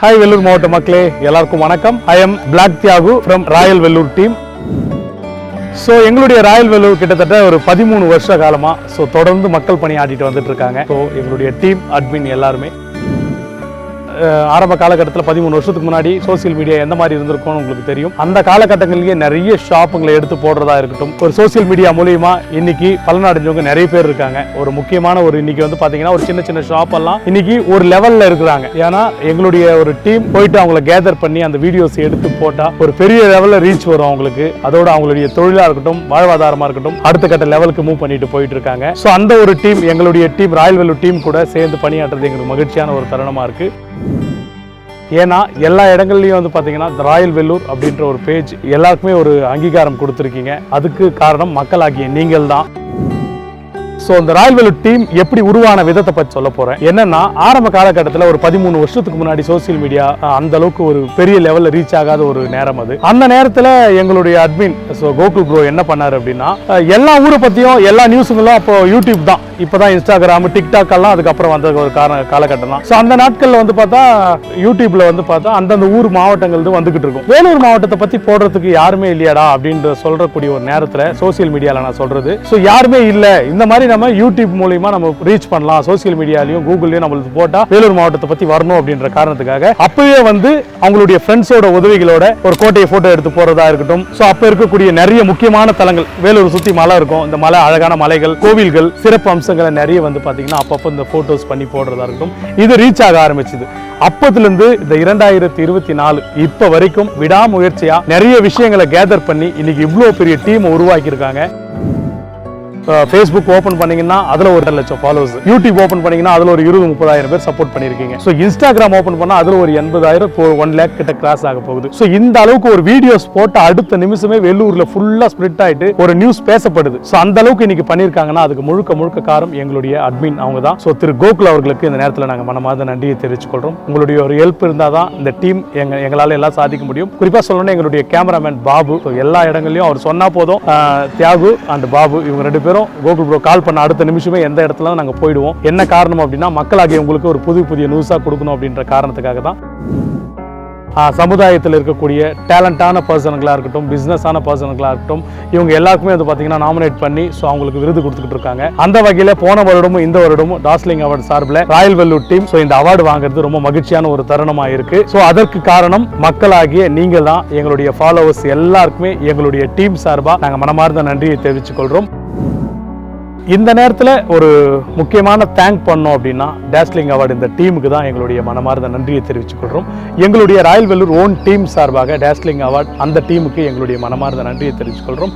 Hi Vellore மாவட்ட மக்களே எல்லாருக்கும் வணக்கம். I am Black Thiagu from Royal Vellore team. So எங்களுடைய ராயல் வெல்லூர் கிட்டத்தட்ட ஒரு 13 வருஷ காலமா தொடர்ந்து மக்கள் பணி ஆடிட்டு வந்துட்டு இருக்காங்க. ஸோ எங்களுடைய டீம் அட்மின் எல்லாருமே ஆரம்ப காலகட்டத்தில் 13 வருஷத்துக்கு முன்னாடி சோசியல் மீடியா எந்த மாதிரி இருந்திருக்கும்னு உங்களுக்கு தெரியும். அந்த காலகட்டங்களிலேயே நிறைய ஷாப்புங்களை எடுத்து போடுறதா இருக்கட்டும், ஒரு சோசியல் மீடியா மூலியமா இன்னைக்கு பலனடைஞ்சவங்க நிறைய பேர் இருக்காங்க. ஒரு முக்கியமான இன்னைக்கு வந்து பாத்தீங்கன்னா ஒரு சின்ன சின்ன ஷாப் எல்லாம் இன்னைக்கு ஒரு லெவல்ல இருக்கிறாங்க. ஏன்னா எங்களுடைய ஒரு டீம் போயிட்டு அவங்களை கேதர் பண்ணி அந்த வீடியோஸ் எடுத்து போட்டா ஒரு பெரிய லெவல்ல ரீச் வரும் அவங்களுக்கு. அதோட அவங்களுடைய தொழிலா இருக்கட்டும், வாழ்வாதாரமா இருக்கட்டும், அடுத்த கட்ட லெவலுக்கு மூவ் பண்ணிட்டு போயிட்டு இருக்காங்க. ஸோ அந்த ஒரு டீம், எங்களுடைய டீம் ராயல் வெல்லூர் டீம் கூட சேர்ந்து பணியாற்றுறது எங்களுக்கு மகிழ்ச்சியான ஒரு தருணமா இருக்கு. ஏன்னா எல்லா இடங்கள்லையும் வந்து பார்த்தீங்கன்னா ராயல் வெல்லூர் அப்படின்ற ஒரு பேஜ் எல்லாருக்குமே ஒரு அங்கீகாரம் கொடுத்துருக்கீங்க. அதுக்கு காரணம் மக்களாகிய நீங்கள் தான். ஸோ இந்த ராயல் வெல்லூர் டீம் எப்படி உருவான விதத்தை பற்றி சொல்ல போறேன். என்னன்னா ஆரம்ப காலகட்டத்தில் ஒரு 13 வருஷத்துக்கு முன்னாடி சோசியல் மீடியா அந்த அளவுக்கு ஒரு பெரிய லெவலில் ரீச் ஆகாத ஒரு நேரம் அது. அந்த நேரத்தில் எங்களுடைய அட்மின் கோகுல் ப்ரோ என்ன பண்ணாரு அப்படின்னா, எல்லா ஊரை பற்றியும் எல்லா நியூஸுங்களும் அப்போ யூடியூப் தான், இப்போதான் இன்ஸ்டாகிராம், டிக்டாக் எல்லாம் அதுக்கப்புறம் வந்த ஒரு காலகட்டம் தான். ஸோ அந்த நாட்களில் வந்து பார்த்தா யூடியூப்ல வந்து பார்த்தா அந்தந்த ஊர் மாவட்டங்கள் வந்துகிட்டு இருக்கும். வேலூர் மாவட்டத்தை பற்றி போடுறதுக்கு யாருமே இல்லையாடா அப்படின்ற சொல்றக்கூடிய ஒரு நேரத்தில் சோசியல் மீடியாவில் நான் சொல்றது, ஸோ யாருமே இல்லை, இந்த மாதிரி நம்ம யூடியூப் மூலமா நம்ம ரீச் பண்ணலாம், சோசியல் மீடியாலையும் கூகுள்லயும் நம்மளுக்கு போட்டா வேலூர் மாவட்டத்தை பத்தி வரணும் அப்படின்ற காரணத்துக்காக அப்பவே வந்து அவங்களுடைய ஃப்ரெண்ட்ஸோட உதவிகளோட ஒரு கோட்டையை போட்டோ எடுத்து போறதா இருக்கட்டும். ஸோ அப்ப இருக்கக்கூடிய நிறைய முக்கியமான தலங்கள், வேலூர் சுத்தி மலை இருக்கும், இந்த மலை அழகான மலைகள், கோவில்கள், சிறப்பு அம்சங்களை நிறைய வந்து பாத்தீங்கன்னா அப்பப்போ இந்த போட்டோஸ் பண்ணி போடுறதா இருக்கட்டும். இது ரீச் ஆக ஆரம்பிச்சது. அப்பத்துல இருந்து இந்த 2024 இப்ப வரைக்கும் விடாமுயற்சியா நிறைய விஷயங்களை கேதர் பண்ணி இன்னைக்கு இவ்வளவு பெரிய டீம் உருவாக்கி இருக்காங்க. Facebook ஓபன் பண்ணீங்கன்னா அதுல 1 லட்சம் ஃபாலோவர்ஸ், யூடியூப் ஓபன் பண்ணீங்கன்னா அதுல ஒரு 20-30 பேர் சப்போர்ட் பண்ணிருக்கீங்க. ஸோ இன்ஸ்டாகிராம் ஓபன் பண்ணா அதுல ஒரு 80,000 1 லேக் கிட்ட கிராஸ் ஆக போகுது. ஸோ இந்த அளவுக்கு ஒரு வீடியோஸ் போட்டு அடுத்த நிமிஷமே வெள்ளூர்ல ஃபுல்லா ஸ்ப்ரெட் ஆயிட்டு ஒரு நியூஸ் பேசப்படுது. ஸோ அந்த அளவுக்கு இன்னைக்கு பண்ணிருக்காங்கன்னா அதுக்கு முழுக்க காரணம் எங்களுடைய அட்மின் அவங்க தான். ஸோ திரு கோகுல் அவர்களுக்கு இந்த நேரத்தில் நாங்கள் மனமார்ந்த நன்றியை தெரிவித்துக் கொள்றோம். உங்களுடைய ஒரு ஹெல்ப் இருந்தால் தான் இந்த டீம் எங்களால் எல்லாம் சாதிக்க முடியும். குறிப்பாக சொல்லணும் எங்களுடைய கேமராமேன் பாபு, எல்லா இடங்களையும் அவர் சொன்னா போதும், தியாகு அண்ட் பாபு இவங்க 2 பேரும் கோகுல் ப்ரோ கால் பண்ண அடுத்த நிமிஷமே எந்த இடத்துல நாங்கள் போயிடுவோம். என்ன காரணம் அப்படின்னா மக்களாகிய உங்களுக்கு ஒரு புதிய நியூஸா கொடுக்கணும் அப்படின்ற காரணத்துக்காக தான். சமுதாயத்தில் இருக்கக்கூடிய டேலண்டான பர்சனுங்களா இருக்கட்டும், பிசினஸான பர்சனுங்களா இருக்கட்டும், இவங்க எல்லாருக்குமே வந்து பார்த்தீங்கன்னா நாமினேட் பண்ணி அவங்களுக்கு விருது கொடுத்துக்கிட்டு இருக்காங்க. அந்த வகையில் போன வருடமும் இந்த வருடமும் டாஸ்லிங் அவார்டு சார்பில் ராயல் வெல்லூர் டீம் இந்த அவார்டு வாங்குறது ரொம்ப மகிழ்ச்சியான ஒரு தருணமா இருக்கு. ஸோ அதற்கு காரணம் மக்களாகிய நீங்கள் தான். எங்களுடைய ஃபாலோவர்ஸ் எல்லாருக்குமே எங்களுடைய டீம் சார்பாக நாங்கள் மனமார்ந்த நன்றியை தெரிவித்துக் கொள்றோம். இந்த நேரத்தில் ஒரு முக்கியமான தேங்க் பண்ணோம் அப்படின்னா டாஸ்லிங் அவார்டு இந்த டீமுக்கு தான் எங்களுடைய மனமார்ந்த நன்றியை தெரிவித்துக் கொள்றோம். எங்களுடைய ராயல் வெல்லூர் ஓன் டீம் சார்பாக டாஸ்லிங் அவார்டு அந்த டீமுக்கு எங்களுடைய மனமார்ந்த நன்றியை தெரிவித்துக் கொள்றோம்.